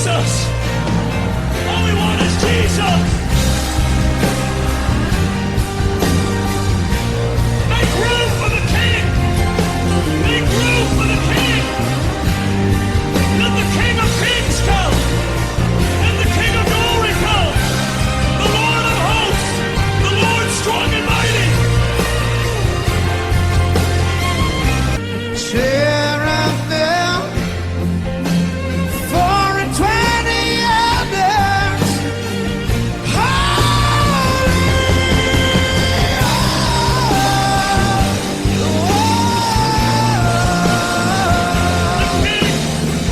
Jesus. All we want is Jesus. Make room for the King. Make room for the King. Let the King of Kings come. Let the King of Glory come. The Lord of hosts. The Lord strong and mighty. Cherubim, 4 and 20 elders, holy,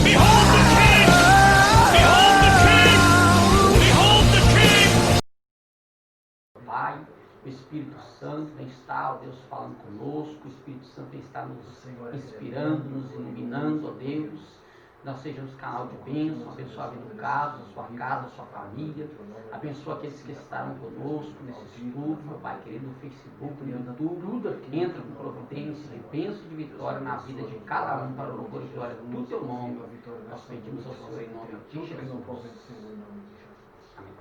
Behold the King! Behold the King! Behold the King! Pai, o Espírito Santo vem estar, ó Deus, falando conosco, o Espírito Santo vem estar nos inspirando, nos iluminando, ó Deus. Nós sejamos canal de bênção, abençoa a vida do caso, a sua casa, a sua família. Abençoa aqueles que estarão conosco nesse estudo, meu Pai querido, no Facebook, no YouTube. Entra com providência de bênção e de vitória na vida de cada um, para o louvor e glória do teu nome. Nós pedimos ao Senhor em nome de Jesus. Amém.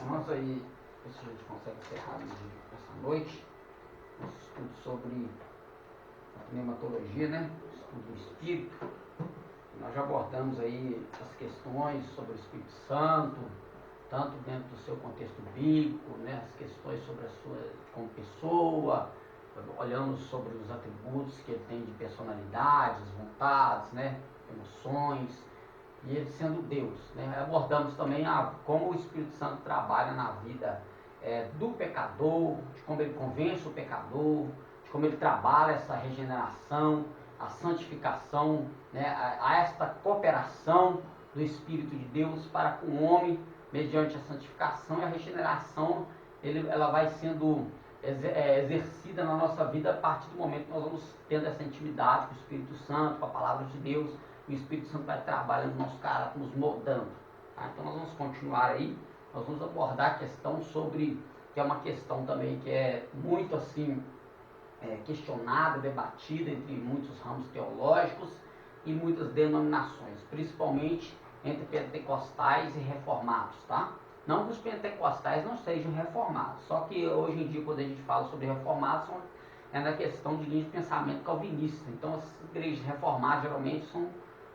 Irmãos, aí, se a gente consegue encerrar essa noite, nosso estudo sobre a pneumatologia, né? Estudo do Espírito. Nós já abordamos aí as questões sobre o Espírito Santo, tanto dentro do seu contexto bíblico, né? As questões sobre a sua como pessoa, olhamos sobre os atributos que ele tem de personalidades, vontades, né? Emoções, e ele sendo Deus, né? Abordamos também como o Espírito Santo trabalha na vida do pecador, de como ele convence o pecador, de como ele trabalha essa regeneração, a santificação, né? A esta cooperação do Espírito de Deus para com o homem, mediante a santificação e a regeneração, ela vai sendo exercida na nossa vida a partir do momento que nós vamos tendo essa intimidade com o Espírito Santo, com a palavra de Deus. O Espírito Santo vai trabalhando no nosso caráter, nos moldando. Tá? Então nós vamos continuar aí, nós vamos abordar a questão sobre, que é uma questão também que é muito assim, questionada, debatida entre muitos ramos teológicos e muitas denominações, principalmente entre pentecostais e reformados, tá? Não que os pentecostais não sejam reformados, só que hoje em dia quando a gente fala sobre reformados, é na questão de linha de pensamento calvinista. Então as igrejas reformadas geralmente são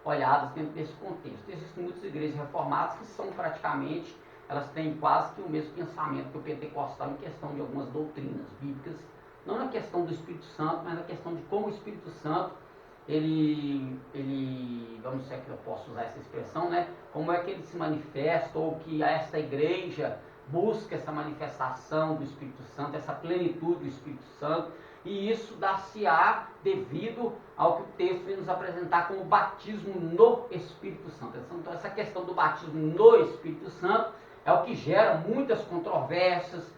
olhadas dentro desse contexto. Existem muitas igrejas reformadas que são praticamente, elas têm quase que o mesmo pensamento que o pentecostal em questão de algumas doutrinas bíblicas, não na questão do Espírito Santo, mas na questão de como o Espírito Santo, vamos ver que eu posso usar essa expressão, né? Como é que ele se manifesta, ou que esta igreja busca essa manifestação do Espírito Santo, essa plenitude do Espírito Santo, e isso dá-se-á devido ao que o texto vem nos apresentar como batismo no Espírito Santo. Então essa questão do batismo no Espírito Santo é o que gera muitas controvérsias,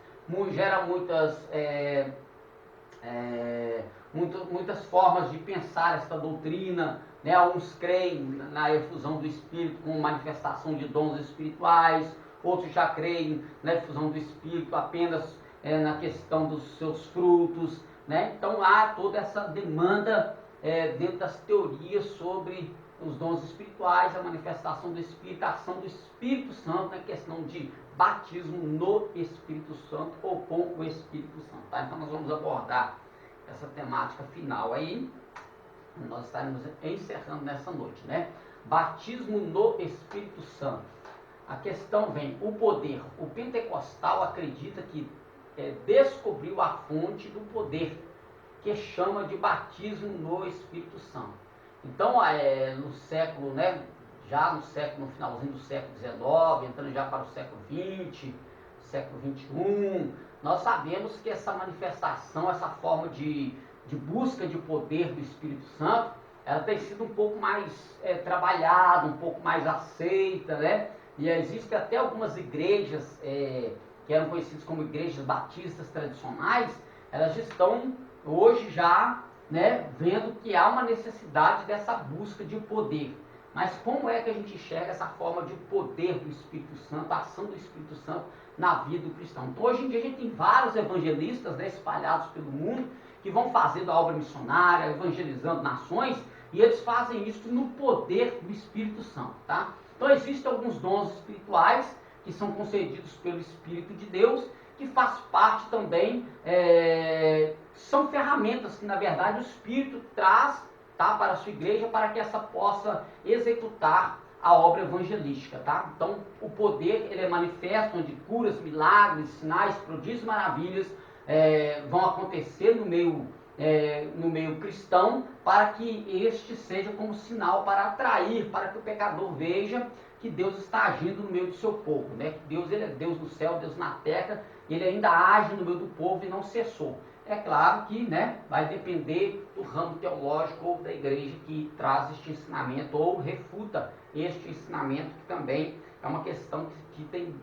gera muitas formas de pensar esta doutrina, né? Alguns creem na efusão do Espírito como manifestação de dons espirituais, outros já creem na efusão do Espírito apenas na questão dos seus frutos, né? Então há toda essa demanda dentro das teorias sobre os dons espirituais, a manifestação do Espírito, a ação do Espírito Santo, na questão de batismo no Espírito Santo ou com o Espírito Santo. Tá? Então nós vamos abordar essa temática final aí, nós estaremos encerrando nessa noite, né? Batismo no Espírito Santo. A questão vem, o poder. O pentecostal acredita que descobriu a fonte do poder, que chama de batismo no Espírito Santo. Então, no século, né, já no finalzinho do século XIX, entrando já para o século XX, século XXI, nós sabemos que essa manifestação, essa forma de busca de poder do Espírito Santo, ela tem sido um pouco mais trabalhada, um pouco mais aceita, né? E existem até algumas igrejas que eram conhecidas como igrejas batistas tradicionais, elas estão hoje já, né, vendo que há uma necessidade dessa busca de poder. Mas como é que a gente enxerga essa forma de poder do Espírito Santo, a ação do Espírito Santo na vida do cristão? Então hoje em dia a gente tem vários evangelistas, né, espalhados pelo mundo, que vão fazendo a obra missionária, evangelizando nações, e eles fazem isso no poder do Espírito Santo, tá? Então existem alguns dons espirituais que são concedidos pelo Espírito de Deus, que faz parte também, são ferramentas que na verdade o Espírito traz, tá, para a sua igreja, para que essa possa executar a obra evangelística, tá? Então o poder ele é manifesto, onde curas, milagres, sinais, prodígios, maravilhas vão acontecer no meio cristão, para que este seja como sinal para atrair, para que o pecador veja que Deus está agindo no meio do seu povo, né? Que Deus ele é Deus no céu, Deus na terra, ele ainda age no meio do povo e não cessou. É claro que, né, vai depender do ramo teológico ou da igreja que traz este ensinamento ou refuta este ensinamento, que também é uma questão que tem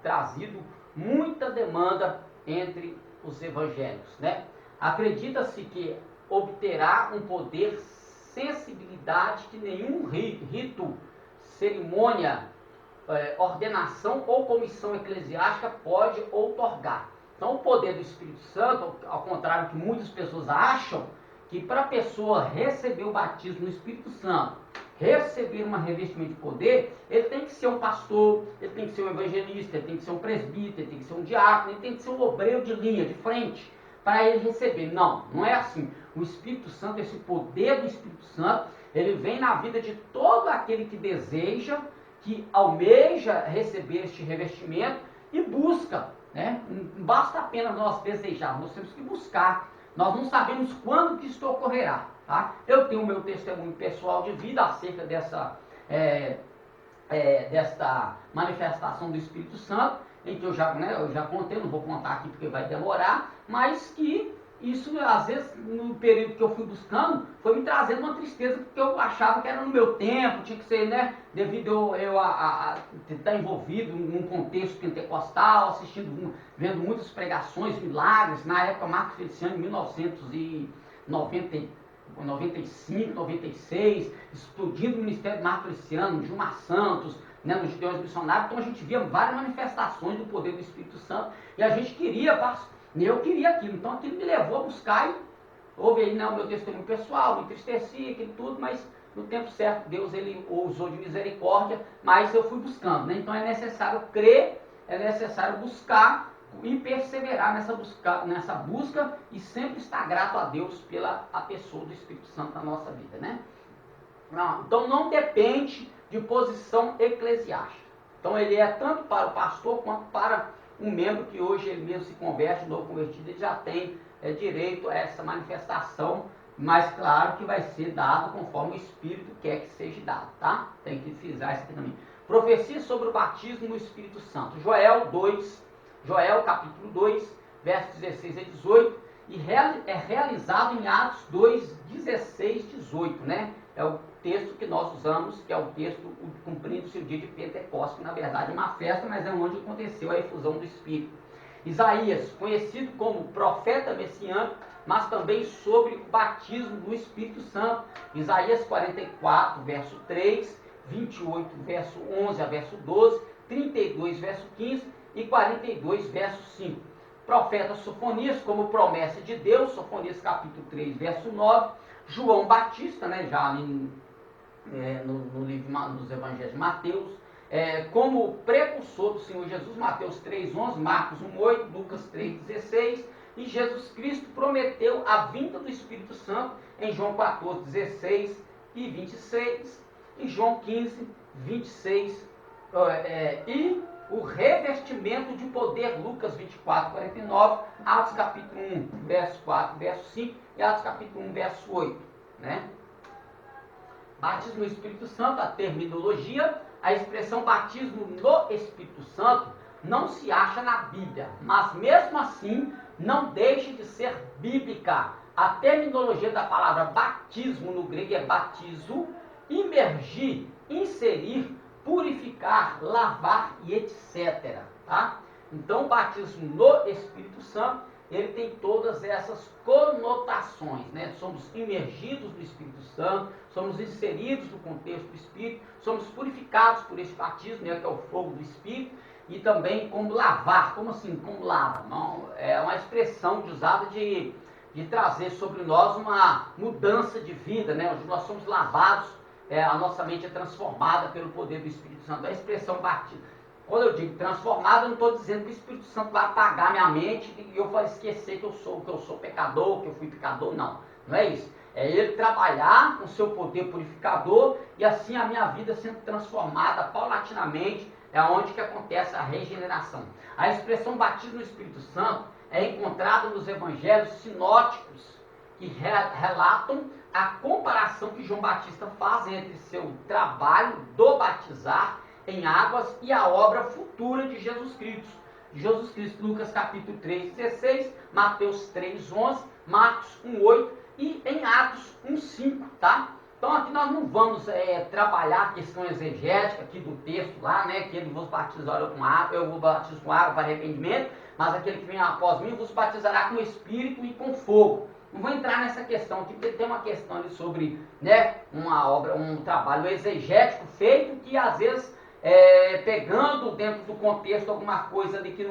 trazido muita demanda entre os evangélicos, né? Acredita-se que obterá um poder, sensibilidade que nenhum rito, cerimônia, ordenação ou comissão eclesiástica pode outorgar. Então o poder do Espírito Santo, ao contrário do que muitas pessoas acham, que para a pessoa receber o batismo no Espírito Santo, receber um revestimento de poder, ele tem que ser um pastor, ele tem que ser um evangelista, ele tem que ser um presbítero, ele tem que ser um diácono, ele tem que ser um obreiro de linha, de frente, para ele receber. Não, não é assim. O Espírito Santo, esse poder do Espírito Santo, ele vem na vida de todo aquele que deseja, que almeja receber este revestimento e busca, né? Não basta apenas nós desejarmos, nós temos que buscar. Nós não sabemos quando que isso ocorrerá, tá? Eu tenho o meu testemunho pessoal de vida acerca desta manifestação do Espírito Santo, em que eu já contei, não vou contar aqui porque vai demorar, mas que isso, às vezes, no período que eu fui buscando, foi me trazendo uma tristeza, porque eu achava que era no meu tempo, tinha que ser, né, devido eu a estar envolvido num contexto pentecostal, vendo muitas pregações, milagres, na época Marcos Feliciano, em 1995, 96, explodindo o ministério de Marcos Feliciano, Gilmar Santos, né, nos Gideões Missionários. Então a gente via várias manifestações do poder do Espírito Santo, e a gente queria, eu queria aquilo, então aquilo me levou a buscar, e houve aí, né, o meu testemunho pessoal, me entristeci, aquilo tudo, mas no tempo certo Deus ele usou de misericórdia, mas eu fui buscando, né? Então é necessário crer, é necessário buscar e perseverar nessa busca e sempre estar grato a Deus pela a pessoa do Espírito Santo na nossa vida, né? Então não depende de posição eclesiástica. Então ele é tanto para o pastor quanto para um membro que hoje ele mesmo se converte, novo convertido, ele já tem direito a essa manifestação, mas claro que vai ser dado conforme o Espírito quer que seja dado, tá? Tem que frisar isso aqui também. Profecia sobre o batismo no Espírito Santo. Joel capítulo 2, versos 16 a 18, e é realizado em Atos 2, 16, 18, né? É o texto que nós usamos, que é o texto cumprindo-se o dia de Pentecostes, que na verdade é uma festa, mas é onde aconteceu a efusão do Espírito. Isaías, conhecido como profeta messiânico, mas também sobre o batismo do Espírito Santo. Isaías 44, verso 3, 28, verso 11 a verso 12, 32, verso 15 e 42, verso 5. Profeta Sofonias, como promessa de Deus, Sofonias capítulo 3, verso 9. João Batista, né, já ali no livro dos Evangelhos de Mateus, como precursor do Senhor Jesus, Mateus 3:11, Marcos 1:8, Lucas 3:16, e Jesus Cristo prometeu a vinda do Espírito Santo em João 14:16 e 26, e João 15:26, e o revestimento de poder, Lucas 24:49, Atos capítulo 1, verso 4, verso 5, e Atos capítulo 1, verso 8, né? Batismo no Espírito Santo, a terminologia, a expressão batismo no Espírito Santo não se acha na Bíblia, mas mesmo assim não deixa de ser bíblica. A terminologia da palavra batismo no grego é batizo, imergir, inserir, purificar, lavar e etc. Tá? Então o batismo no Espírito Santo, ele tem todas essas conotações, né? Somos imergidos no Espírito Santo, somos inseridos no contexto do Espírito, somos purificados por esse batismo, né, que é o fogo do Espírito, e também como lavar. Como assim, como lava? Não, é uma expressão usada de de trazer sobre nós uma mudança de vida, né? Onde nós somos lavados, a nossa mente é transformada pelo poder do Espírito Santo. A expressão batismo. Quando eu digo transformado, eu não estou dizendo que o Espírito Santo vai apagar minha mente e eu vou esquecer que eu sou pecador, que eu fui pecador. Não, não é isso. É ele trabalhar com o seu poder purificador e assim a minha vida sendo transformada paulatinamente, é onde que acontece a regeneração. A expressão batismo no Espírito Santo é encontrada nos evangelhos sinóticos, que relatam a comparação que João Batista faz entre seu trabalho do batizar em águas e a obra futura de Jesus Cristo. Lucas capítulo 3:16, Mateus 3:11, Marcos 1:8 e em Atos 1:5, tá? Então aqui nós não vamos trabalhar a questão exegética aqui do texto lá, né? Que ele vos batizará com água, eu vos batizo com água para arrependimento, mas aquele que vem após mim vos batizará com Espírito e com fogo. Não vou entrar nessa questão aqui, porque tem uma questão ali sobre, né, uma obra, um trabalho exegético feito que às vezes pegando dentro do contexto alguma coisa ali que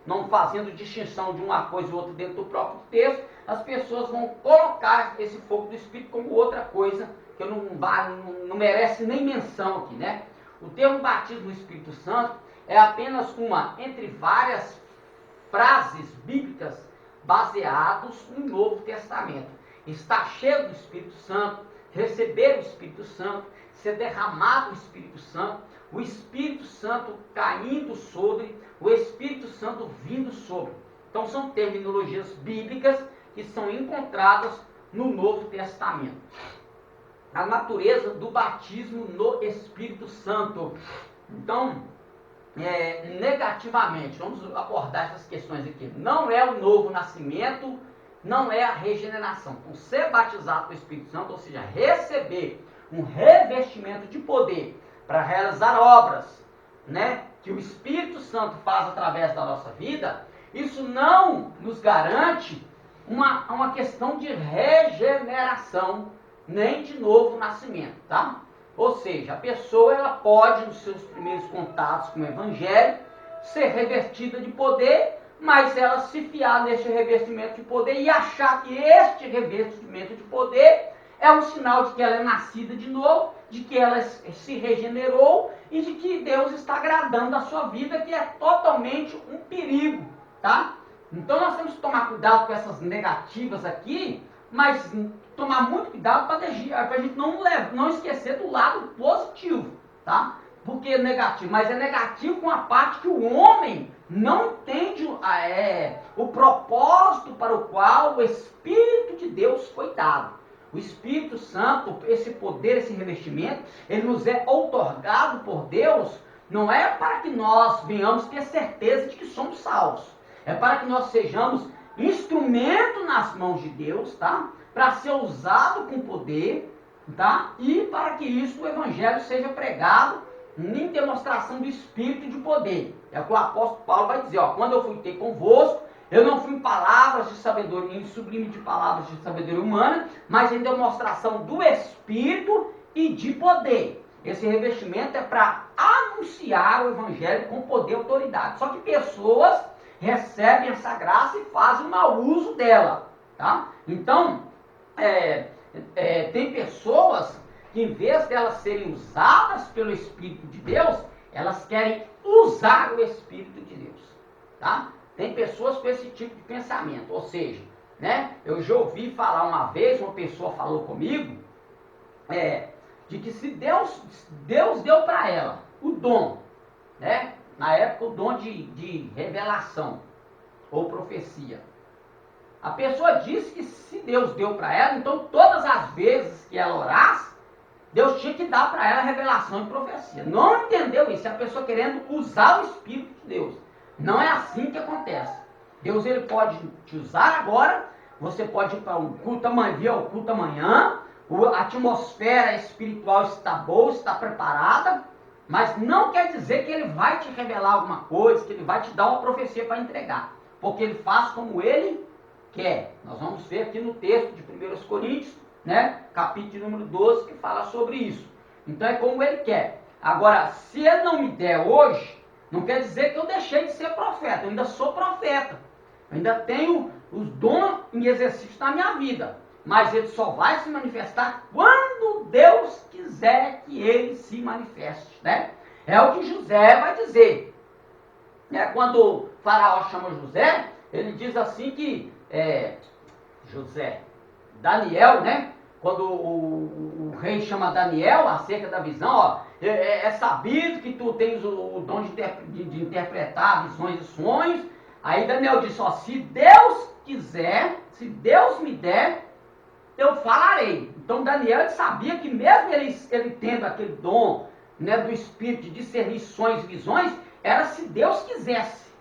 não fazendo distinção de uma coisa e outra dentro do próprio texto, as pessoas vão colocar esse fogo do Espírito como outra coisa que não merece nem menção aqui, né? O termo batismo no Espírito Santo é apenas uma entre várias frases bíblicas baseados no Novo Testamento. Estar cheio do Espírito Santo, receber o Espírito Santo, ser derramado o Espírito Santo, o Espírito Santo caindo sobre, o Espírito Santo vindo sobre. Então são terminologias bíblicas que são encontradas no Novo Testamento. A natureza do batismo no Espírito Santo. Então, negativamente, vamos abordar essas questões aqui. Não é o novo nascimento, não é a regeneração. Então, ser batizado com o Espírito Santo, ou seja, receber um revestimento de poder para realizar obras, né, que o Espírito Santo faz através da nossa vida, isso não nos garante uma questão de regeneração, nem de novo nascimento, tá? Ou seja, a pessoa ela pode, nos seus primeiros contatos com o Evangelho, ser revestida de poder, mas ela se fiar neste revestimento de poder e achar que este revestimento de poder é um sinal de que ela é nascida de novo, de que ela se regenerou e de que Deus está agradando a sua vida, que é totalmente um perigo, tá? Então nós temos que tomar cuidado com essas negativas aqui, mas tomar muito cuidado para a gente não esquecer do lado positivo, tá? Porque é negativo, mas é negativo com a parte que o homem não entende o propósito para o qual o Espírito de Deus foi dado. O Espírito Santo, esse poder, esse revestimento, ele nos é outorgado por Deus, não é para que nós venhamos ter certeza de que somos salvos. É para que nós sejamos instrumento nas mãos de Deus, tá? Para ser usado com poder, tá? E para que isso, o Evangelho, seja pregado em demonstração do Espírito de poder. É o que o apóstolo Paulo vai dizer, ó, quando eu fui ter convosco, eu não fui em palavras de sabedoria, em sublime de palavras de sabedoria humana, mas em demonstração do Espírito e de poder. Esse revestimento é para anunciar o Evangelho com poder e autoridade. Só que pessoas recebem essa graça e fazem um mau uso dela, tá? Então, tem pessoas que, em vez de elas serem usadas pelo Espírito de Deus, elas querem usar o Espírito de Deus, tá? Tem pessoas com esse tipo de pensamento, ou seja, né, eu já ouvi falar uma vez, uma pessoa falou comigo, de que se Deus deu para ela o dom, né, na época o dom de revelação ou profecia. A pessoa disse que se Deus deu para ela, então todas as vezes que ela orasse, Deus tinha que dar para ela revelação e profecia. Não entendeu isso, é a pessoa querendo usar o Espírito de Deus. Não é assim que acontece. Deus ele pode te usar agora, você pode ir para um culto amanhã, vir ao culto amanhã, a atmosfera espiritual está boa, está preparada, mas não quer dizer que ele vai te revelar alguma coisa, que ele vai te dar uma profecia para entregar, porque ele faz como ele quer. Nós vamos ver aqui no texto de 1 Coríntios, né, capítulo número 12, que fala sobre isso. Então é como ele quer. Agora, se ele não me der hoje, não quer dizer que eu deixei de ser profeta, eu ainda sou profeta. Eu ainda tenho os dons em exercício na minha vida, mas ele só vai se manifestar quando Deus quiser que ele se manifeste, né? É o que José vai dizer. Quando o faraó chama José, ele diz assim que Daniel, né? Quando o rei chama Daniel acerca da visão, ó, é sabido que tu tens o dom de interpretar visões e sonhos. Aí Daniel disse, ó, se Deus quiser, se Deus me der, eu falarei. Então Daniel sabia que mesmo ele tendo aquele dom, né, do Espírito de discernir sonhos e visões, era se Deus quisesse.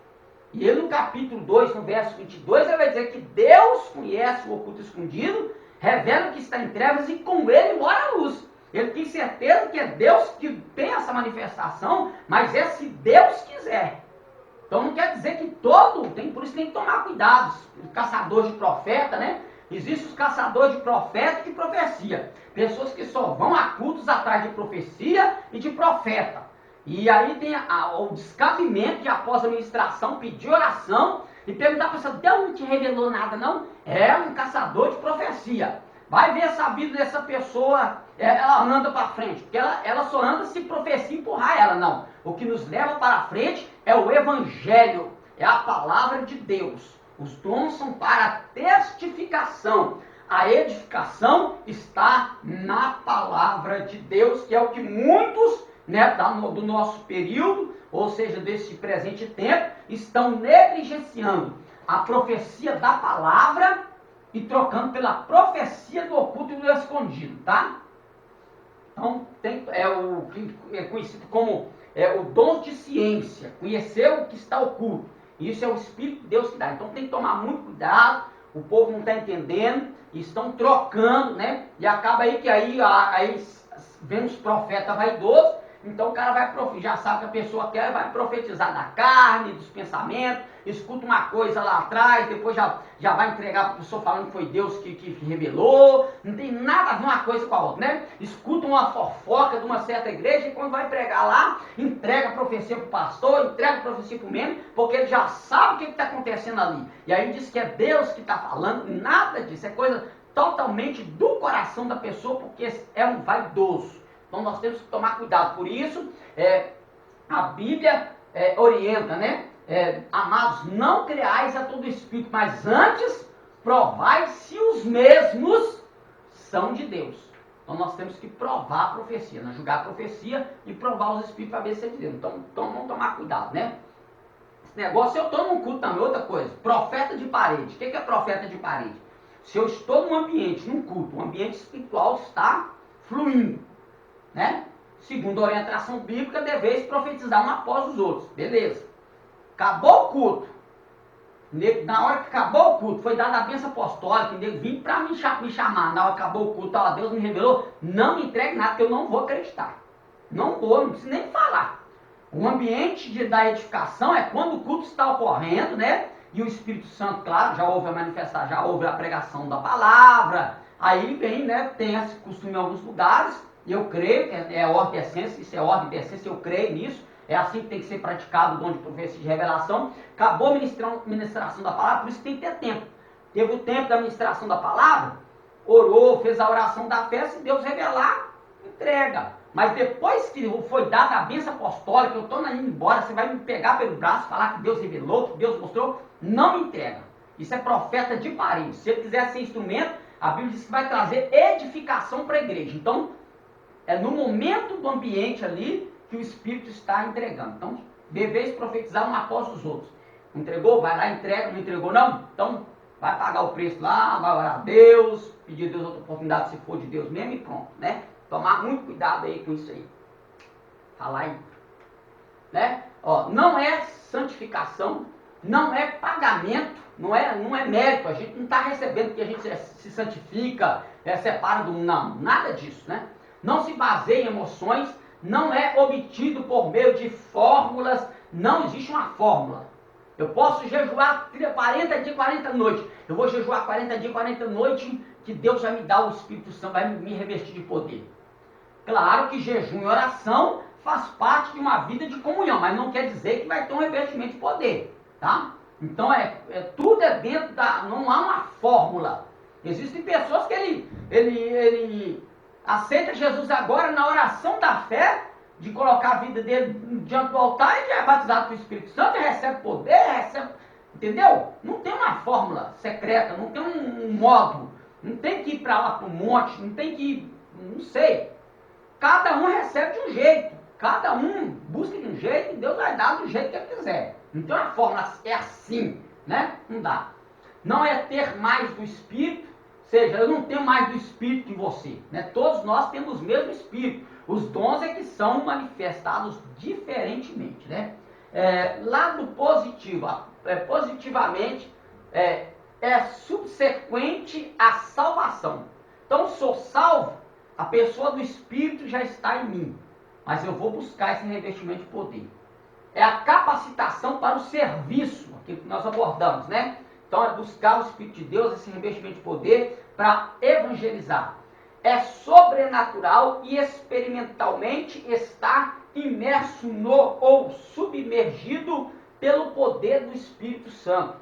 E ele no capítulo 2, no verso 22, ele vai dizer que Deus conhece o oculto escondido, revela o que está em trevas e com ele mora a luz. Ele tem certeza que é Deus que tem essa manifestação, mas é se Deus quiser. Então não quer dizer que por isso tem que tomar cuidado, caçador de profeta, né? Existem os caçadores de profeta e de profecia. Pessoas que só vão a cultos atrás de profecia e de profeta. E aí tem o descabimento de após a ministração pedir oração e perguntar para a pessoa, Deus não te revelou nada não? É um caçador de profecia. Vai ver essa vida dessa pessoa, ela anda para frente, porque ela só anda se profecia empurrar ela, não. O que nos leva para frente é o Evangelho, é a palavra de Deus. Os dons são para a testificação. A edificação está na palavra de Deus, que é o que muitos, né, do nosso período, ou seja, desse presente tempo, estão negligenciando a profecia da palavra e trocando pela profecia do oculto e do escondido, tá? Então, o que é conhecido como o dom de ciência, conhecer o que está oculto. Isso é o Espírito de Deus que dá. Então tem que tomar muito cuidado, o povo não está entendendo, estão trocando, né? E acaba aí que aí vem os profetas vaidosos, então o cara já sabe que a pessoa quer, vai profetizar da carne, dos pensamentos, escuta uma coisa lá atrás, depois já vai entregar para a pessoa falando que foi Deus que revelou, não tem nada a ver uma coisa com a outra, né? Escuta uma fofoca de uma certa igreja e quando vai pregar lá, entrega a profecia para o pastor, entrega a profecia para o membro, porque ele já sabe o que está acontecendo ali. E aí diz que é Deus que está falando, nada disso, é coisa totalmente do coração da pessoa, porque é um vaidoso. Então nós temos que tomar cuidado. Por isso, a Bíblia orienta, né? Amados, não creais a todo espírito, mas antes provai se os mesmos são de Deus. Então nós temos que provar a profecia, né? Julgar a profecia e provar os espíritos para ver se é de Deus. Então vamos tomar cuidado, né? Esse negócio, eu estou num culto também, outra coisa, profeta de parede. O que é profeta de parede? Se eu estou num ambiente, num culto, um ambiente espiritual está fluindo, né? Segundo a orientação bíblica, deveis profetizar um após os outros. Beleza. Acabou o culto. Na hora que acabou o culto, foi dada a bênção apostólica, vim para me chamar. Na hora que acabou o culto, ó, Deus me revelou, não me entregue nada, que eu não vou acreditar. Não preciso nem falar. O ambiente da edificação é quando o culto está ocorrendo, né? E o Espírito Santo, claro, já houve a manifestação, já houve a pregação da palavra. Aí vem, né? Tem esse costume em alguns lugares. E eu creio que é ordem de essência, isso é ordem de essência, eu creio nisso. É assim que tem que ser praticado o dom de profecia e de revelação. Acabou a ministração da palavra, por isso tem que ter tempo. Teve o tempo da ministração da palavra, orou, fez a oração da fé, se Deus revelar, entrega. Mas depois que foi dada a bênção apostólica, eu estou indo embora, você vai me pegar pelo braço, falar que Deus revelou, que Deus mostrou, não me entrega. Isso é profeta de parede. Se ele quiser ser instrumento, a Bíblia diz que vai trazer edificação para a igreja. Então, é no momento do ambiente ali que o Espírito está entregando. Então, deveis profetizar um após os outros. Entregou? Vai lá, entrega. Não entregou, não? Então, vai pagar o preço lá, vai orar a Deus, pedir a Deus outra oportunidade se for de Deus mesmo e pronto, né? Tomar muito cuidado aí com isso aí. Falar aí. Né? Ó, não é santificação, não é pagamento, não é mérito. A gente não está recebendo porque a gente se santifica, separa do... Não, nada disso, né? Não se baseia em emoções, não é obtido por meio de fórmulas, não existe uma fórmula. Eu posso jejuar 40 dias, 40 noites. Eu vou jejuar 40 dias, 40 noites, que Deus vai me dar o Espírito Santo, vai me revestir de poder. Claro que jejum e oração faz parte de uma vida de comunhão, mas não quer dizer que vai ter um revestimento de poder, tá? Então tudo é dentro da... Não há uma fórmula. Existem pessoas que ele aceita Jesus agora na oração da fé, de colocar a vida dele diante do altar, e já é batizado com o Espírito Santo, e recebe poder, recebe... Entendeu? Não tem uma fórmula secreta, não tem um modo, não tem que ir para lá para o monte, não tem que ir, não sei. Cada um recebe de um jeito, cada um busca de um jeito, e Deus vai dar do jeito que ele quiser. Não tem uma fórmula, é assim, né? Não dá. Não é ter mais do Espírito, ou seja, eu não tenho mais do Espírito que você, né? Todos nós temos o mesmo Espírito. Os dons é que são manifestados diferentemente, né? Lado positivo, positivamente, é subsequente à salvação. Então, sou salvo, a pessoa do Espírito já está em mim, mas eu vou buscar esse revestimento de poder. É a capacitação para o serviço, aquilo que nós abordamos, né? Então, é buscar o Espírito de Deus, esse revestimento de poder, para evangelizar. É sobrenatural e experimentalmente está imerso no ou submergido pelo poder do Espírito Santo.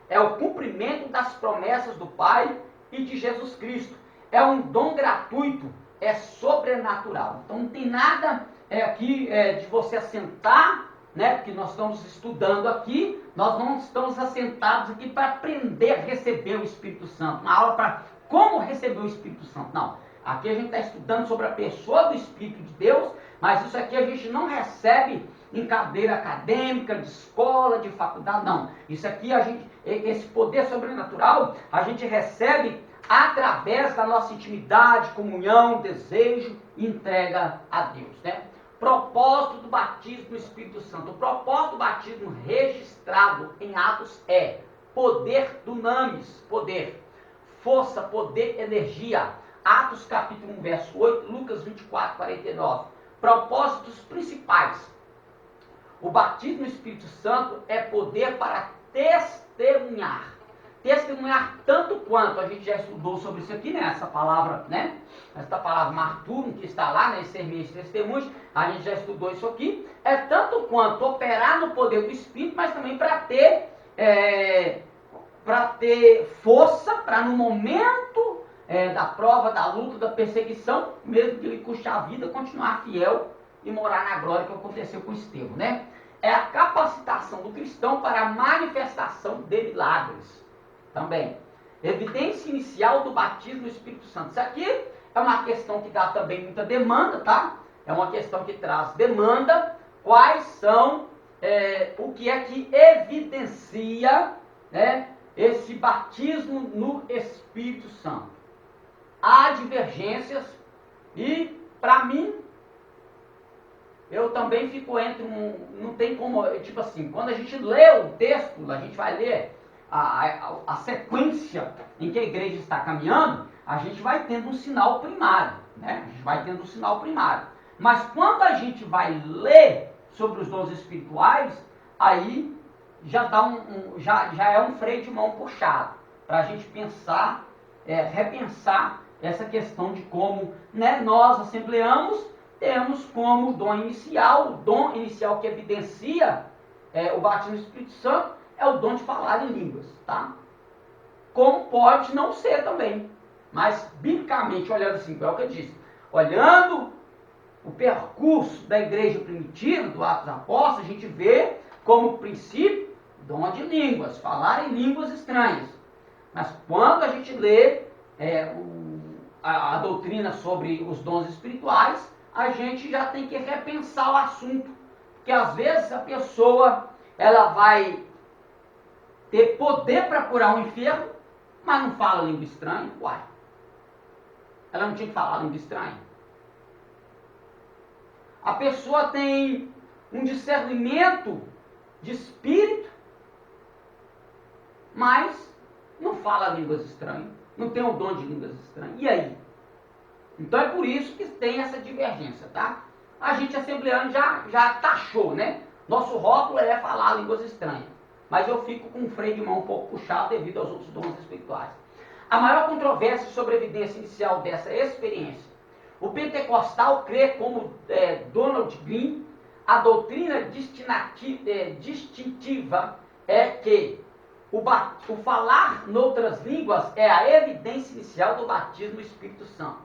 É o cumprimento das promessas do Pai e de Jesus Cristo. É um dom gratuito, é sobrenatural. Então não tem nada aqui de você assentar, né? Porque nós estamos estudando aqui, nós não estamos assentados aqui para aprender a receber o Espírito Santo. Uma aula para como receber o Espírito Santo. Não. Aqui a gente está estudando sobre a pessoa do Espírito de Deus, mas isso aqui a gente não recebe em cadeira acadêmica, de escola, de faculdade, não. Isso aqui, esse poder sobrenatural, a gente recebe através da nossa intimidade, comunhão, desejo e entrega a Deus, né? Propósito do batismo no Espírito Santo. O propósito do batismo registrado em Atos é poder dunamis, poder, força, poder, energia. Atos capítulo 1, verso 8, Lucas 24, 49. Propósitos principais. O batismo no Espírito Santo é poder para testemunhar. Testemunhar tanto quanto, a gente já estudou sobre isso aqui, né? Essa palavra, né? Essa palavra marturum, que está lá, né? Sermões e testemunhos, a gente já estudou isso aqui. É tanto quanto operar no poder do Espírito, mas também para ter força, para no momento da prova, da luta, da perseguição, mesmo que ele custe a vida, continuar fiel e morar na glória, que aconteceu com Estevão, né? É a capacitação do cristão para a manifestação de milagres. Também. Evidência inicial do batismo no Espírito Santo. Isso aqui é uma questão que dá também muita demanda, tá? É uma questão que traz demanda. Quais são, o que é que evidencia, né, esse batismo no Espírito Santo? Há divergências e, para mim, eu também fico entre não tem como, tipo assim, quando a gente lê o texto, a gente vai ler a sequência em que a igreja está caminhando, a gente vai tendo um sinal primário, né? A gente vai tendo um sinal primário. Mas quando a gente vai ler sobre os dons espirituais, aí já dá já é um freio de mão puxado, para a gente pensar, repensar essa questão de como, né, nós assembleamos, temos como dom inicial, o dom inicial que evidencia o batismo do Espírito Santo, é o dom de falar em línguas, tá? Como pode não ser também, mas biblicamente, olhando assim, é o que eu disse, olhando o percurso da igreja primitiva, do Atos dos Apóstolos, a gente vê como princípio, dom de línguas, falar em línguas estranhas. Mas quando a gente lê a doutrina sobre os dons espirituais, a gente já tem que repensar o assunto, porque às vezes a pessoa, ela vai ter poder para curar um enfermo, mas não fala língua estranha. Uai, ela não tinha que falar língua estranha. A pessoa tem um discernimento de espírito, mas não fala línguas estranhas, não tem o dom de línguas estranhas. E aí? Então é por isso que tem essa divergência, tá? A gente assembleano já taxou, né? Nosso rótulo é falar línguas estranhas. Mas eu fico com um freio de mão um pouco puxado devido aos outros dons espirituais. A maior controvérsia sobre a evidência inicial dessa experiência. O pentecostal crê, como Donald Green, a doutrina distintiva é que o falar noutras línguas é a evidência inicial do batismo do Espírito Santo.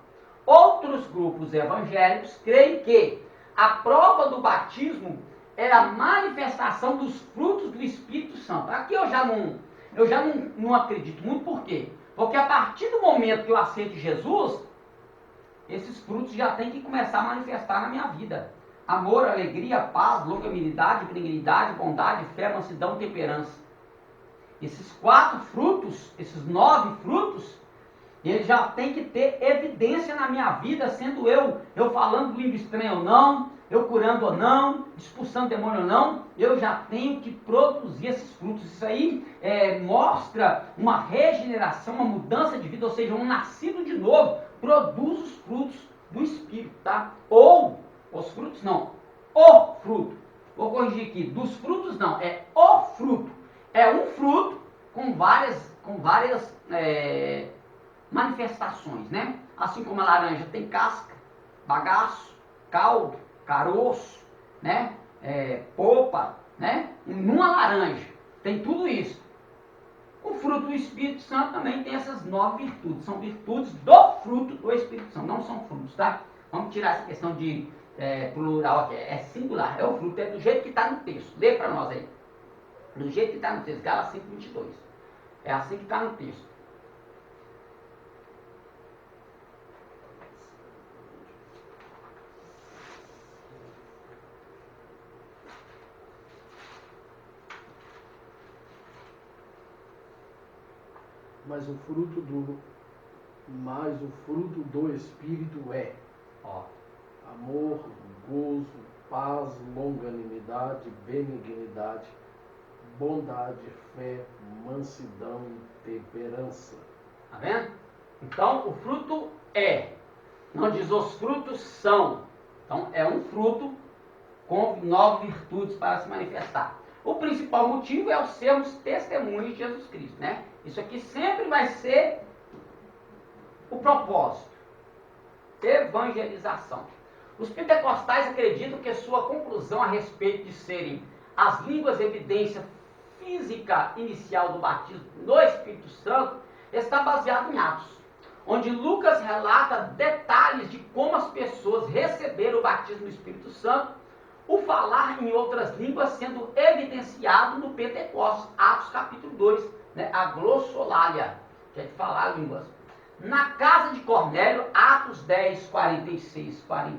Outros grupos evangélicos creem que a prova do batismo é a manifestação dos frutos do Espírito Santo. Aqui eu já não acredito muito, por quê? Porque a partir do momento que eu aceito Jesus, esses frutos já têm que começar a manifestar na minha vida. Amor, alegria, paz, longanimidade, benignidade, bondade, fé, mansidão, temperança. Esses 4 frutos, esses 9 frutos, eles já têm que ter evidência na minha vida, sendo eu falando língua estranha ou não, eu curando ou não, expulsando demônio ou não, eu já tenho que produzir esses frutos. Isso aí mostra uma regeneração, uma mudança de vida, ou seja, um nascido de novo, produz os frutos do Espírito, tá? Ou, os frutos não, o fruto. Vou corrigir aqui, dos frutos não, é o fruto. É um fruto com várias manifestações, né? Assim como a laranja tem casca, bagaço, caldo, caroço, né? Polpa, né? Numa laranja tem tudo isso. O fruto do Espírito Santo também tem essas 9 virtudes. São virtudes do fruto do Espírito Santo, não são frutos, tá? Vamos tirar essa questão de plural aqui, é singular, é o fruto, é do jeito que está no texto. Lê para nós aí. Do jeito que está no texto, Gálatas 5:22. É assim que está no texto. Mas o fruto do Espírito é amor, gozo, paz, longanimidade, benignidade, bondade, fé, mansidão, temperança. Tá vendo? Então, o fruto é. Não diz os frutos são. Então, é um fruto com 9 virtudes para se manifestar. O principal motivo é o sermos testemunhos de Jesus Cristo, né? Isso aqui sempre vai ser o propósito. Evangelização. Os pentecostais acreditam que sua conclusão a respeito de serem as línguas evidência física inicial do batismo no Espírito Santo está baseado em Atos, onde Lucas relata detalhes de como as pessoas receberam o batismo do Espírito Santo, o falar em outras línguas sendo evidenciado no Pentecostes, Atos capítulo 2, né, a glossolalia, que é de falar línguas. Na casa de Cornélio, Atos 10, 46, 40,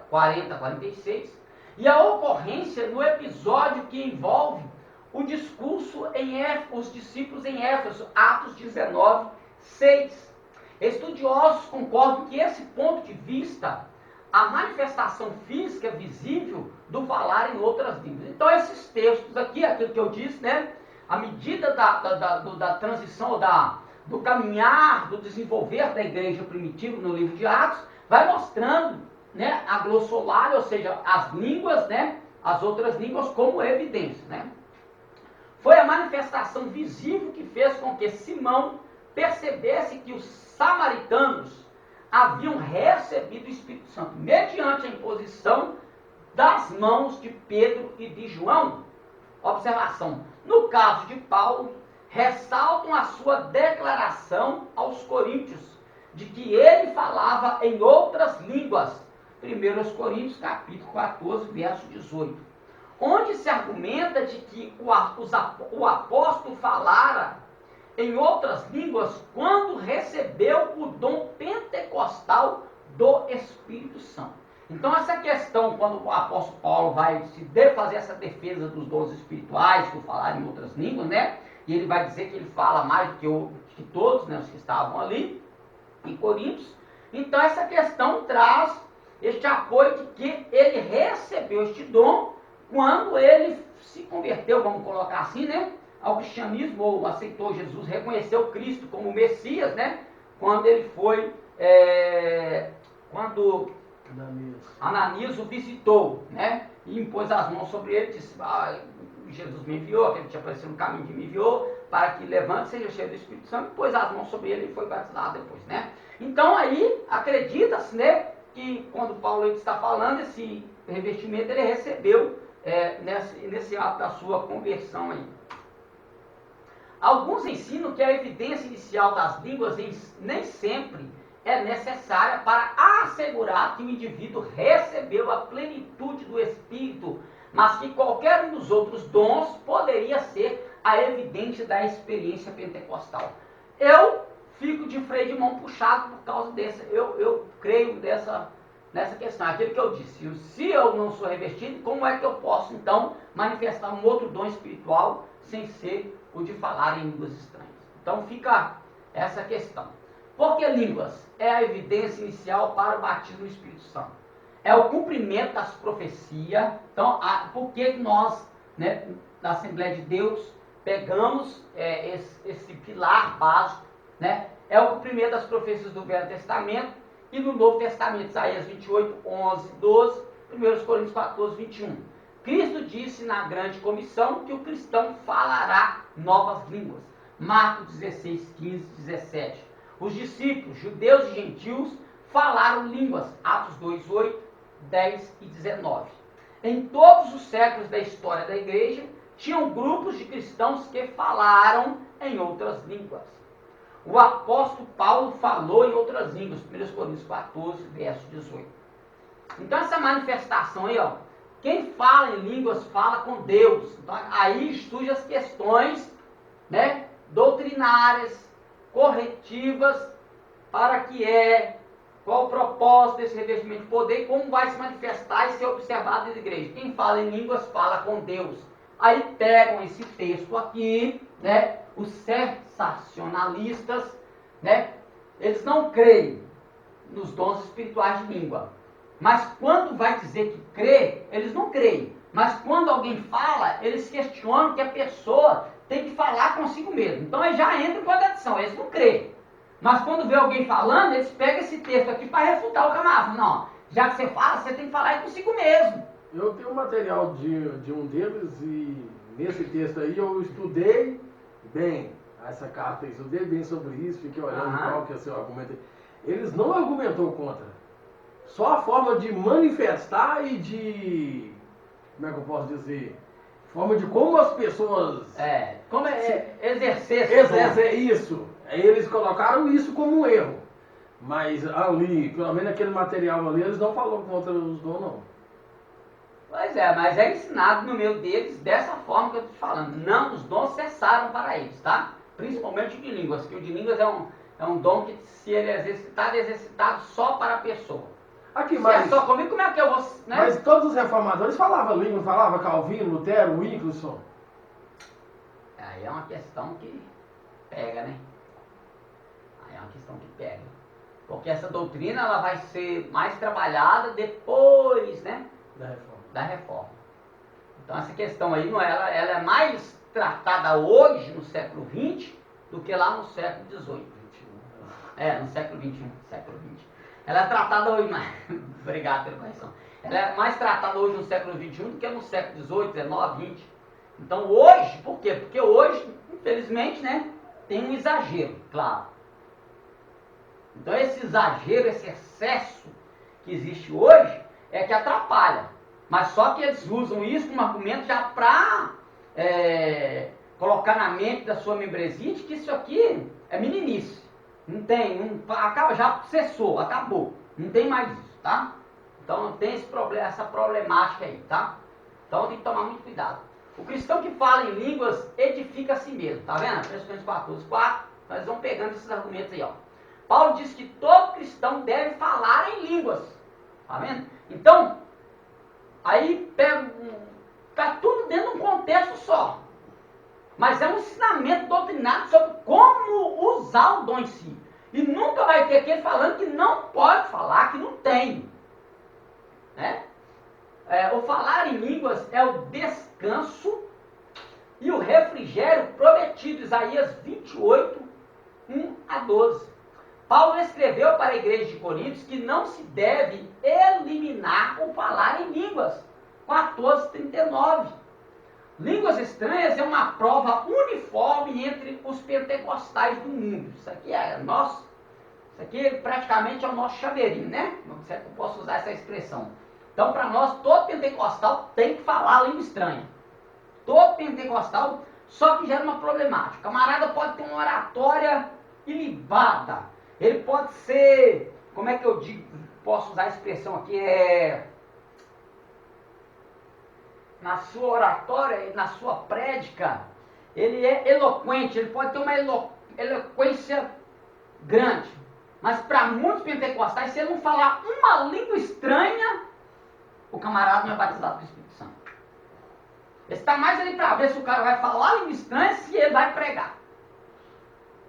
46, e a ocorrência no episódio que envolve o discurso os discípulos em Éfeso, Atos 19, 6. Estudiosos concordam que esse ponto de vista, a manifestação física visível do falar em outras línguas. Então esses textos aqui, aquilo que eu disse, né, à medida da transição, do caminhar, do desenvolver da igreja primitiva no livro de Atos, vai mostrando, né, a glossolalia, ou seja, as línguas, né, as outras línguas como evidência, né. Foi a manifestação visível que fez com que Simão percebesse que os samaritanos haviam recebido o Espírito Santo, mediante a imposição das mãos de Pedro e de João. Observação, no caso de Paulo, ressaltam a sua declaração aos coríntios, de que ele falava em outras línguas. 1 Coríntios, capítulo 14, verso 18. Onde se argumenta de que o apóstolo falara em outras línguas quando recebeu o dom pentecostal do Espírito Santo. Então essa questão, quando o apóstolo Paulo vai fazer essa defesa dos dons espirituais, por falar em outras línguas, né? E ele vai dizer que ele fala mais do que todos, né, os que estavam ali em Coríntios. Então essa questão traz este apoio de que ele recebeu este dom quando ele se converteu, vamos colocar assim, né, ao cristianismo, ou aceitou Jesus, reconheceu Cristo como Messias, né, quando ele foi, quando Ananias o visitou, né, e impôs as mãos sobre ele, disse, Jesus me enviou, que ele tinha aparecido no caminho que me enviou, para que levante, seja cheio do Espírito Santo, pôs as mãos sobre ele e foi batizado depois, né. Então aí, acredita-se, né, que quando Paulo está falando, esse revestimento ele recebeu nesse ato da sua conversão aí. Alguns ensinam que a evidência inicial das línguas nem sempre é necessária para assegurar que o indivíduo recebeu a plenitude do Espírito, mas que qualquer um dos outros dons poderia ser a evidência da experiência pentecostal. Eu fico de freio de mão puxado por causa dessa, eu creio nessa questão, aquilo que eu disse, se eu não sou revestido, como é que eu posso então manifestar um outro dom espiritual sem ser o de falar em línguas estranhas? Então fica essa questão. Por que línguas é a evidência inicial para o batismo no Espírito Santo? É o cumprimento das profecias. Então, por que nós, né, da Assembleia de Deus, pegamos esse pilar básico, né? É o cumprimento das profecias do Velho Testamento e no Novo Testamento, Isaías 28, 11, 12, 1 Coríntios 14, 21. Cristo disse na grande comissão que o cristão falará novas línguas. Marcos 16, 15, 17. Os discípulos, judeus e gentios, falaram línguas. Atos 2, 8, 10 e 19. Em todos os séculos da história da igreja, tinham grupos de cristãos que falaram em outras línguas. O apóstolo Paulo falou em outras línguas, 1 Coríntios 14, verso 18. Então essa manifestação aí, ó, quem fala em línguas fala com Deus. Então, aí surgem as questões, né, doutrinárias, corretivas, para qual o propósito desse revestimento de poder e como vai se manifestar e ser observado na igreja. Quem fala em línguas fala com Deus. Aí pegam esse texto aqui, né, os sensacionalistas, né, eles não creem nos dons espirituais de língua. Mas quando vai dizer que crê, eles não creem. Mas quando alguém fala, eles questionam que a pessoa tem que falar consigo mesmo. Então eles já entram em contradição, eles não creem. Mas quando vê alguém falando, eles pegam esse texto aqui para refutar o camarada. Não, já que você fala, você tem que falar consigo mesmo. Eu tenho um material de um deles e nesse texto aí eu estudei bem essa carta, estudei bem sobre isso, fiquei olhando qual que é o seu argumento. Eles não argumentou contra. Só a forma de manifestar e de, como é que eu posso dizer, forma de como as pessoas... Como exercer isso. Eles colocaram isso como um erro. Mas ali, pelo menos aquele material ali, eles não falaram contra os dons, não. Pois é, mas é ensinado no meio deles dessa forma que eu estou te falando. Não, os dons cessaram para eles, tá? Principalmente o de línguas, que o de línguas é um dom que se ele é exercitado só para a pessoa. Aqui, mas é só comigo, como é que eu vou... Né? Mas todos os reformadores falavam língua, falavam Calvino, Lutero, Wilkinson. Aí é uma questão que pega, né? Aí é uma questão que pega. Porque essa doutrina ela vai ser mais trabalhada depois, né? Da reforma. Então essa questão aí, ela é mais tratada hoje, no século XX, do que lá no século XVIII. No século XXI, século XX. Ela é tratada hoje mais... Obrigado pela correção. Ela é mais tratada hoje no século XXI do que no século XVIII, XIX, XX. Então hoje, por quê? Porque hoje, infelizmente, né, tem um exagero, claro. Então esse exagero, esse excesso que existe hoje, é que atrapalha. Mas só que eles usam isso como argumento já para colocar na mente da sua membresia de que isso aqui é meninice. Não tem, já cessou, acabou. Não tem mais isso, tá? Então não tem essa problemática aí, tá? Então tem que tomar muito cuidado. O cristão que fala em línguas edifica a si mesmo, tá vendo? 1 Coríntios 14, 4, nós vamos pegando esses argumentos aí, ó. Paulo diz que todo cristão deve falar em línguas, tá vendo? Então, aí tá tudo dentro de um contexto só. Mas é um ensinamento doutrinário sobre como usar o dom em si. E nunca vai ter aquele falando que não pode falar, que não tem. Né? O falar em línguas é o descanso e o refrigério prometido. Isaías 28, 1 a 12. Paulo escreveu para a igreja de Coríntios que não se deve eliminar o falar em línguas. 14:39. Línguas estranhas é uma prova uniforme entre os pentecostais do mundo. Isso aqui é nosso. Isso aqui praticamente é o nosso chaveirinho, né? Não sei se eu posso usar essa expressão. Então, para nós, todo pentecostal tem que falar língua estranha. Todo pentecostal Só que gera uma problemática. O camarada pode ter uma oratória ilibada. Ele pode ser, como é que eu digo, posso usar a expressão aqui, na sua oratória, na sua prédica, ele é eloquente, ele pode ter uma eloquência grande. Mas para muitos pentecostais, se ele não falar uma língua estranha, o camarada não é batizado com o Espírito Santo. Ele está mais ali para ver se o cara vai falar língua estranha, se ele vai pregar.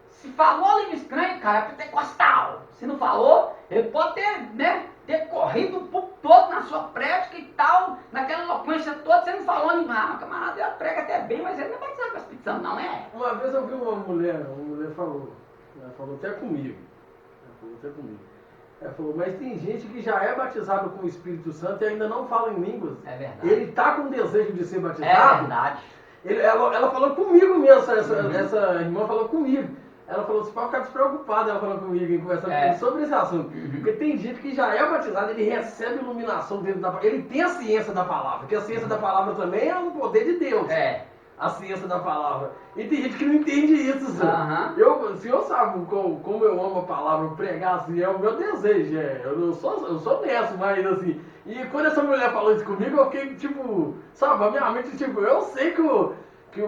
Se falou língua estranha, o cara é pentecostal. Se não falou, ele pode ter corrido o público todo na sua prédica e tal, naquela eloquência toda, você não falou língua. Ah, o camarada ele prega até bem, mas ele não é batizado com o Espírito Santo, não é? Uma vez eu vi uma mulher falou até comigo. Ela falou, mas tem gente que já é batizado com o Espírito Santo e ainda não fala em línguas. É verdade. Ele está com desejo de ser batizado. É verdade. Ela falou comigo mesmo, essa irmã falou comigo. Ela falou assim, pode ficar despreocupado, ela falou comigo, em conversando comigo sobre esse assunto. Porque tem gente que já é batizado, ele recebe iluminação dentro da palavra. Ele tem a ciência da palavra, porque a ciência da palavra também é um poder de Deus. A ciência da palavra. E tem gente que não entende isso, senhor. O senhor sabe como eu amo a palavra, pregar assim, é o meu desejo. Eu sou dessa, mas assim. E quando essa mulher falou isso comigo, eu fiquei tipo, sabe, a minha mente, tipo, eu sei que o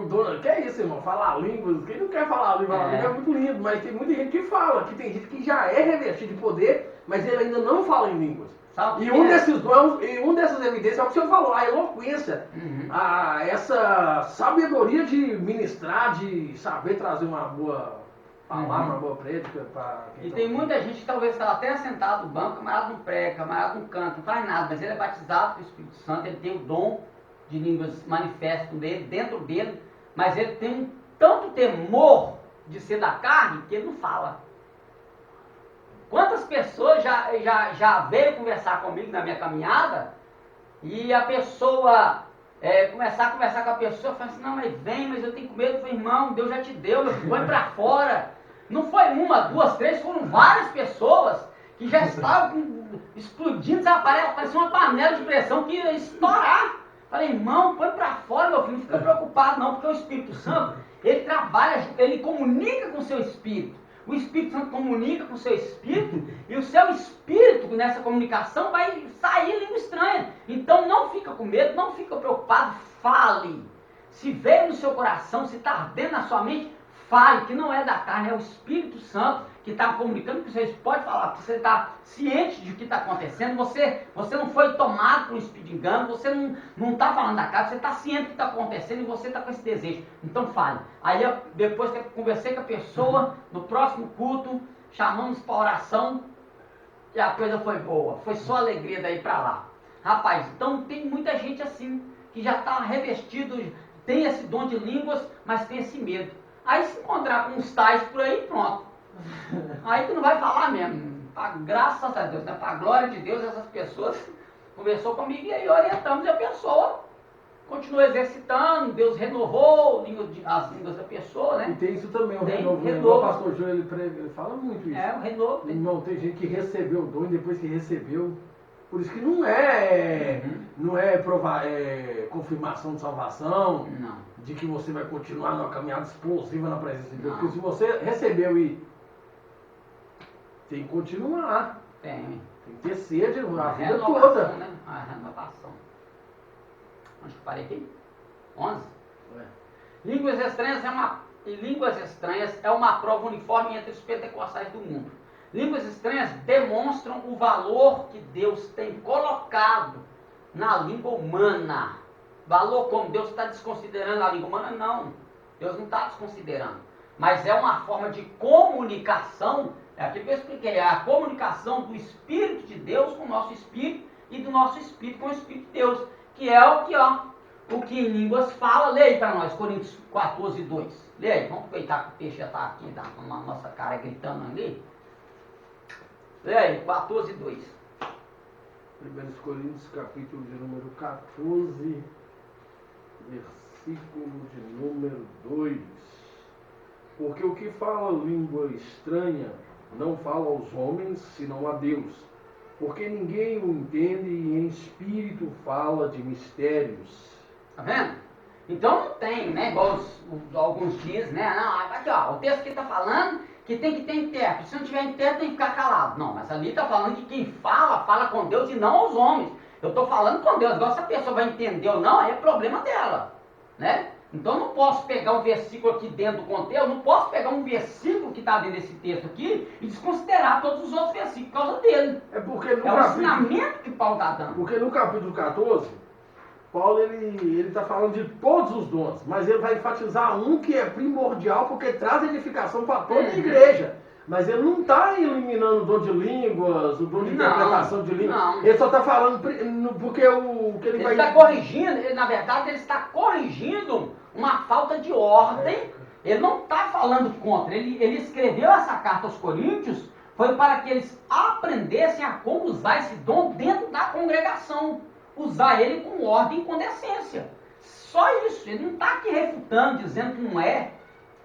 dono. Que é isso, irmão? Falar línguas. Quem não quer falar língua? Falar língua é muito lindo, mas tem muita gente que fala, que tem gente que já é revestido de poder, mas ele ainda não fala em línguas. E um dessas evidências é o que o senhor falou, a eloquência, essa sabedoria de ministrar, de saber trazer uma boa palavra, uma boa prédica para quem E tem muita gente que talvez está até sentado no banco, camarada não prega, camarada não canta, não faz nada, mas ele é batizado com o Espírito Santo, ele tem o dom de línguas manifesto dele, dentro dele, mas ele tem um tanto temor de ser da carne que ele não fala. Quantas pessoas já veio conversar comigo na minha caminhada e a pessoa começar a conversar com a pessoa, fala assim, não, mas vem, mas eu tenho medo. Eu falei, irmão, Deus já te deu, põe pra fora. Não foi uma, duas, três, foram várias pessoas que já estavam explodindo, parecia uma panela de pressão que ia estourar. Falei, irmão, põe pra fora, meu filho, não fica preocupado não, porque o Espírito Santo, ele trabalha, ele comunica com o seu espírito. O Espírito Santo comunica com o seu espírito e o seu espírito nessa comunicação vai sair língua estranha. Então não fica com medo, não fica preocupado, fale. Se veio no seu coração, se está ardendo na sua mente, fale, que não é da carne, é o Espírito Santo que está comunicando, que você pode falar, porque você está ciente de o que está acontecendo, você não foi tomado por um espírito de engano, você não está falando da carne, você está ciente do que está acontecendo e você está com esse desejo. Então fale. Aí depois que eu conversei com a pessoa, no próximo culto, chamamos para oração e a coisa foi boa, foi só alegria daí para lá. Rapaz, então tem muita gente assim, que já está revestido, tem esse dom de línguas, mas tem esse medo. Aí se encontrar com uns tais por aí, pronto. Aí tu não vai falar mesmo. Graças a Deus, né? Para a glória de Deus, essas pessoas conversou comigo e aí orientamos e a pessoa continuou exercitando, Deus renovou as línguas da pessoa, né? E tem isso também, o renovo. O pastor João, ele fala muito isso. O renovo. Irmão, tem gente que recebeu o dom e depois que recebeu. Por isso que não é confirmação de salvação, de que você vai continuar numa caminhada explosiva na presença de Deus. Porque se você recebeu e tem que continuar. Tem que ter sede a vida toda. Né? A renovação. Onde que parei aqui? 11? Línguas estranhas é uma prova uniforme entre os pentecostais do mundo. Línguas estranhas demonstram o valor que Deus tem colocado na língua humana. Valor como? Deus está desconsiderando a língua humana? Não. Deus não está desconsiderando. Mas é uma forma de comunicação. É aquilo que eu expliquei. É a comunicação do Espírito de Deus com o nosso Espírito e do nosso Espírito com o Espírito de Deus. Que é o que em línguas fala. Lê aí para nós, Coríntios 14, 2. Lê aí. Vamos aproveitar que o peixe já está aqui na nossa cara gritando ali. Lê aí, 14, 2. 1 Coríntios, capítulo de número 14, versículo de número 2. Porque o que fala língua estranha não fala aos homens, senão a Deus. Porque ninguém o entende e em espírito fala de mistérios. Tá vendo? Então não tem, né? Igual alguns dizem, né? Não, aqui ó, o texto aqui está falando que tem que ter intérprete. Se não tiver intérprete, tem que ficar calado. Não, mas ali está falando que quem fala, fala com Deus e não aos homens. Eu estou falando com Deus. Agora se a pessoa vai entender ou não, aí é problema dela, né? Então eu não posso pegar um versículo aqui dentro do contexto, eu não posso pegar um versículo que está dentro desse texto aqui e desconsiderar todos os outros versículos por causa dele. É porque no É o ensinamento que Paulo está dando. Porque no capítulo 14, Paulo ele está falando de todos os dons, mas ele vai enfatizar um que é primordial porque traz edificação para toda a igreja. Mas ele não está eliminando o dom de línguas, o dom de interpretação de línguas. Não. Ele só está falando porque o que ele vai... Ele está corrigindo, na verdade ele está corrigindo uma falta de ordem. Ele não está falando contra, ele escreveu essa carta aos Coríntios, foi para que eles aprendessem a como usar esse dom dentro da congregação. Usar ele com ordem e com decência. Só isso, ele não está aqui refutando, dizendo que não é.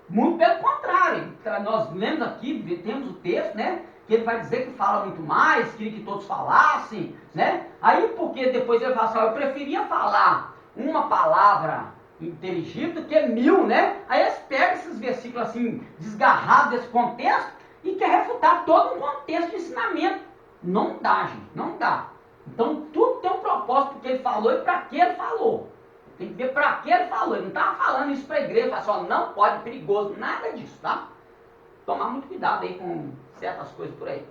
Muito pelo contrário, nós lemos aqui, temos o texto, né? Que ele vai dizer que fala muito mais, queria que todos falassem, né? Aí porque depois ele fala assim, eu preferia falar uma palavra inteligível do que 1000, né? Aí eles pegam esses versículos assim, desgarrados desse contexto e quer refutar todo um contexto de ensinamento. Não dá, gente, não dá. Então tudo tem um propósito que ele falou e para que ele falou. Tem que ver para que ele falou. Ele não estava falando isso para a igreja, falar só não pode, perigoso, nada disso, tá? Tomar muito cuidado aí com certas coisas por aí.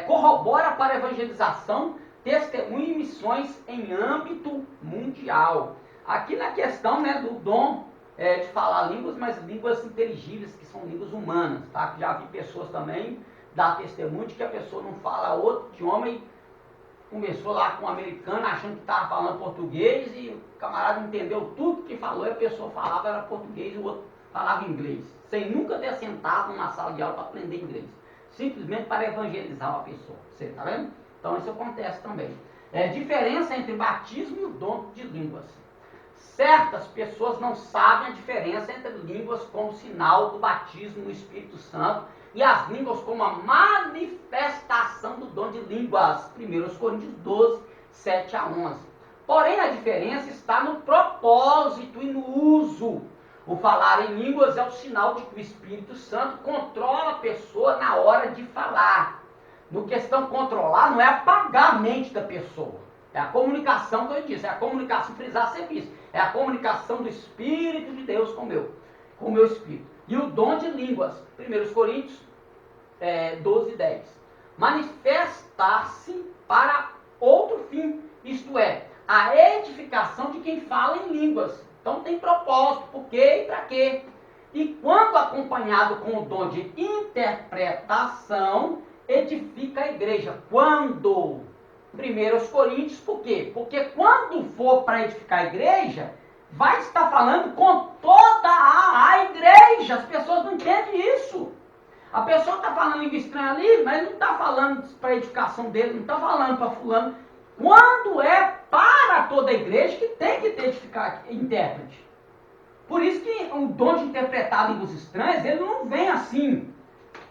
Corrobora para a evangelização, testemunho e missões em âmbito mundial. Aqui na questão, né, do dom de falar línguas, mas línguas inteligíveis, que são línguas humanas, tá? Já vi pessoas também dar testemunho de que a pessoa não fala outro idioma e conversou lá com um americano achando que estava falando português e o camarada entendeu tudo que falou e a pessoa falava era português e o outro falava inglês, sem nunca ter sentado numa sala de aula para aprender inglês, simplesmente para evangelizar uma pessoa. Você está vendo? Então isso acontece também. Diferença entre batismo e o dom de línguas. Certas pessoas não sabem a diferença entre línguas como sinal do batismo no Espírito Santo e as línguas como a manifestação do dom de línguas. 1 Coríntios 12, 7 a 11. Porém, a diferença está no propósito e no uso. O falar em línguas é o sinal de que o Espírito Santo controla a pessoa na hora de falar. No questão controlar, não é apagar a mente da pessoa. É a comunicação que eu disse, é a comunicação, frisar sempre isso. É a comunicação do Espírito de Deus com o meu espírito. E o dom de línguas, 1 Coríntios 12, 10. Manifestar-se para outro fim, isto é, a edificação de quem fala em línguas. Então tem propósito, por quê e para quê. E quando acompanhado com o dom de interpretação, edifica a igreja. Quando? 1 Coríntios, por quê? Porque quando for para edificar a igreja, vai estar falando com toda a igreja. As pessoas não entendem isso. A pessoa está falando língua estranha ali, mas não está falando para a edificação dele, não está falando para fulano. Quando é para toda a igreja que tem que ter intérprete. Por isso que o dom de interpretar línguas estranhas, ele não vem assim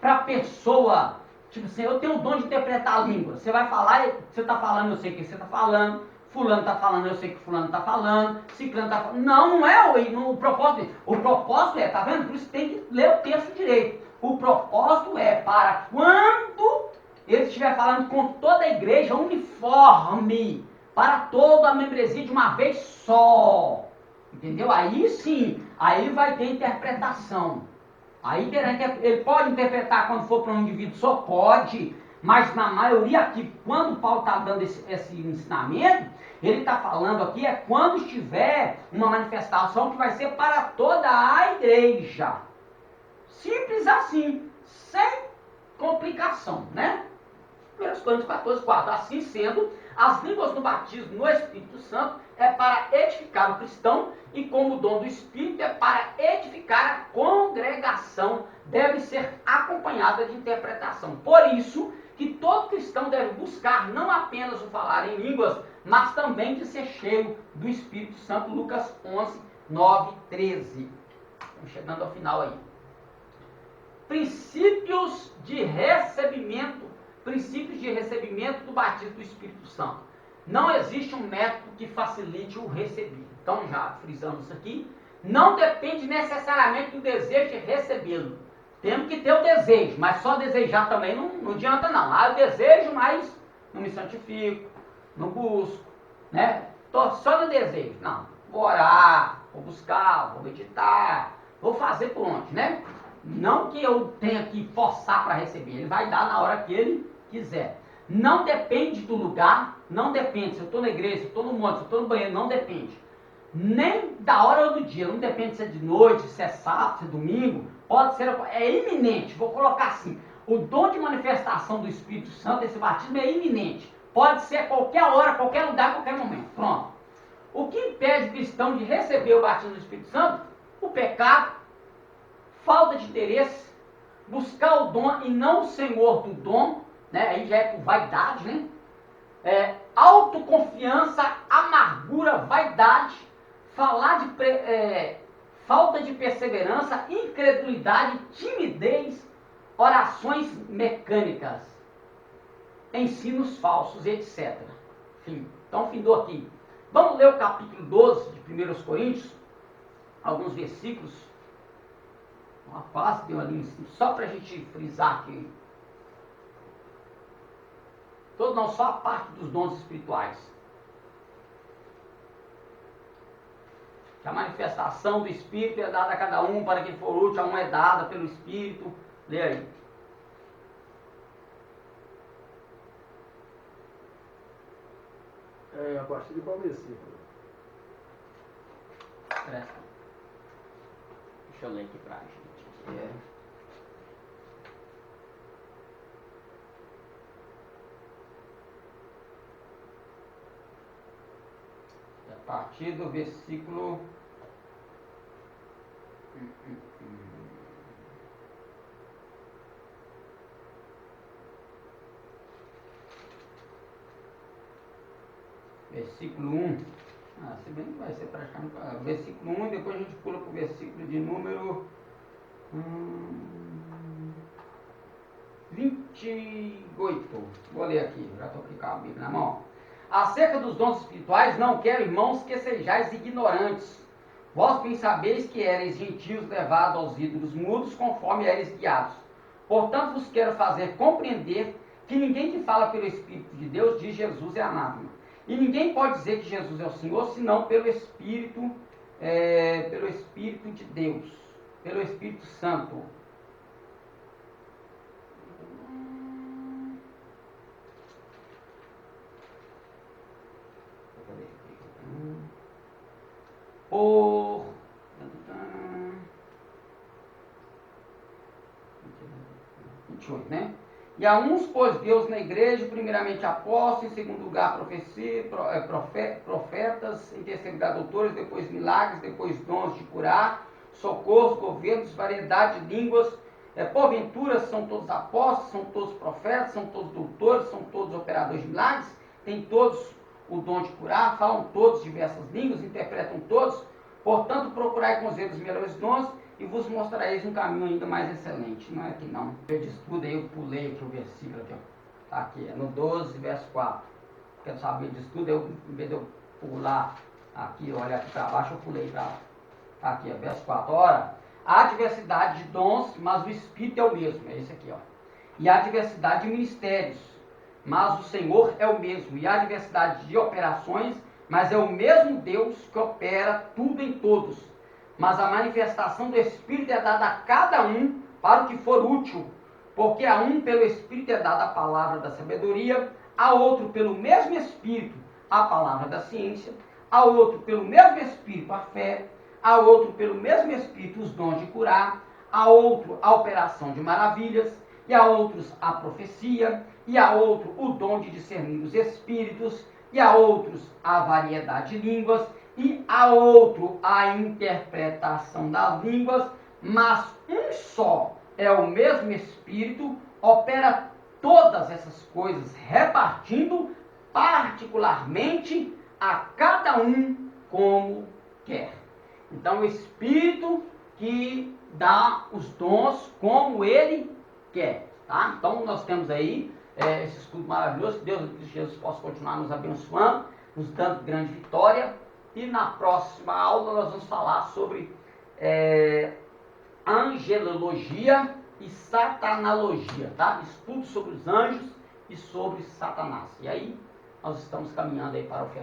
para a pessoa, tipo assim, eu tenho o dom de interpretar a língua. Você vai falar, você está falando, eu sei o que você está falando. Fulano está falando, eu sei que fulano está falando. Ciclano está falando. Não é o propósito. O propósito tá vendo? Por isso tem que ler o texto direito. O propósito é para quando ele estiver falando com toda a igreja uniforme, para toda a membresia de uma vez só. Entendeu? Aí sim, aí vai ter interpretação. Aí ele pode interpretar quando for para um indivíduo só, pode, mas na maioria aqui, quando o Paulo está dando esse ensinamento, ele está falando aqui é quando estiver uma manifestação que vai ser para toda a igreja. Simples assim, sem complicação, né? 1 Coríntios 14, 4. Assim sendo, as línguas no batismo no Espírito Santo é para edificar o cristão e como dom do Espírito é para edificar a congregação, deve ser acompanhada de interpretação. Por isso que todo cristão deve buscar não apenas o falar em línguas, mas também de ser cheio do Espírito Santo. Lucas 11, 9, 13. Estamos chegando ao final aí. Princípios de recebimento do batismo do Espírito Santo. não existe um método que facilite o receber. Então já frisamos isso aqui. Não depende necessariamente do desejo de recebê-lo. Temos que ter o desejo, mas só desejar também não adianta não. Ah, eu desejo, mas não me santifico, não busco, né? Tô só no desejo. Não, vou orar, vou buscar, vou meditar, vou fazer por onde, né? Não que eu tenha que forçar para receber, ele vai dar na hora que ele quiser. Não depende do lugar, não depende se eu estou na igreja, se eu estou no monte, se eu estou no banheiro, não depende. Nem da hora ou do dia, não depende se é de noite, se é sábado, se é domingo, pode ser, é iminente, vou colocar assim, o dom de manifestação do Espírito Santo, esse batismo é iminente, pode ser a qualquer hora, qualquer lugar, qualquer momento, pronto. O que impede o cristão de receber o batismo do Espírito Santo? O pecado, falta de interesse, buscar o dom e não o Senhor do dom, né? Aí já é por vaidade, né? Autoconfiança, amargura, vaidade, falta de perseverança, incredulidade, timidez, orações mecânicas, ensinos falsos, etc. Enfim, então findou aqui. Vamos ler o capítulo 12 de 1 Coríntios, alguns versículos. Quase deu ali, só para a gente frisar aqui. Todos não, só a parte dos dons espirituais. Que a manifestação do Espírito é dada a cada um, para quem for útil, a um é dada pelo Espírito. Lê aí. A partir de qual versículo? Deixa eu ler aqui pra gente. A partir do versículo... Versículo 1. Se bem que vai ser praticamente... Versículo 1, depois a gente pula para o versículo de número... 28. Vou ler aqui, já estou aqui com a Bíblia na mão. Acerca dos dons espirituais, não quero, irmãos, que sejais ignorantes. Vós bem sabeis que ereis gentios levados aos ídolos mudos, conforme ereis guiados. Portanto, vos quero fazer compreender que ninguém que fala pelo Espírito de Deus diz Jesus é anátema. E ninguém pode dizer que Jesus é o Senhor, senão pelo Espírito de Deus, pelo Espírito Santo. Por 28, né? E a uns pôs Deus na igreja, primeiramente apóstolos, em segundo lugar profetas, em terceiro lugar doutores, depois milagres, depois dons de curar, socorros, governos, variedade de línguas. Porventura são todos apóstolos, são todos profetas, são todos doutores, são todos operadores de milagres, têm todos o dom de curar, falam todos diversas línguas, interpretam todos. Portanto, procurai com zelo os melhores dons e vos mostrareis um caminho ainda mais excelente. Não é que não. Eu de estudo aí, eu pulei aqui o versículo aqui, ó. Tá aqui, é no 12, verso 4. Quero saber de estudo, em vez de eu pular aqui, olhar aqui para baixo, eu pulei para lá. Tá aqui, ó, verso 4. Ora, há diversidade de dons, mas o Espírito é o mesmo. É esse aqui, ó. E há diversidade de ministérios, mas o Senhor é o mesmo. E há diversidade de operações, mas é o mesmo Deus que opera tudo em todos. Mas a manifestação do Espírito é dada a cada um para o que for útil. Porque a um pelo Espírito é dada a palavra da sabedoria, a outro pelo mesmo Espírito a palavra da ciência, a outro pelo mesmo Espírito a fé, a outro pelo mesmo Espírito os dons de curar, a outro a operação de maravilhas, e a outros a profecia, e a outro o dom de discernir os espíritos, e a outros a variedade de línguas, e a outro a interpretação das línguas, mas um só é o mesmo Espírito, opera todas essas coisas, repartindo particularmente a cada um como quer. Então, o Espírito que dá os dons como ele quer. Tá? Então, nós temos aí esse escudo maravilhoso, que Deus em Cristo Jesus possa continuar nos abençoando, nos dando grande vitória. E na próxima aula nós vamos falar sobre angelologia e satanologia, tá? Estudo sobre os anjos e sobre Satanás. E aí nós estamos caminhando aí para o fechamento.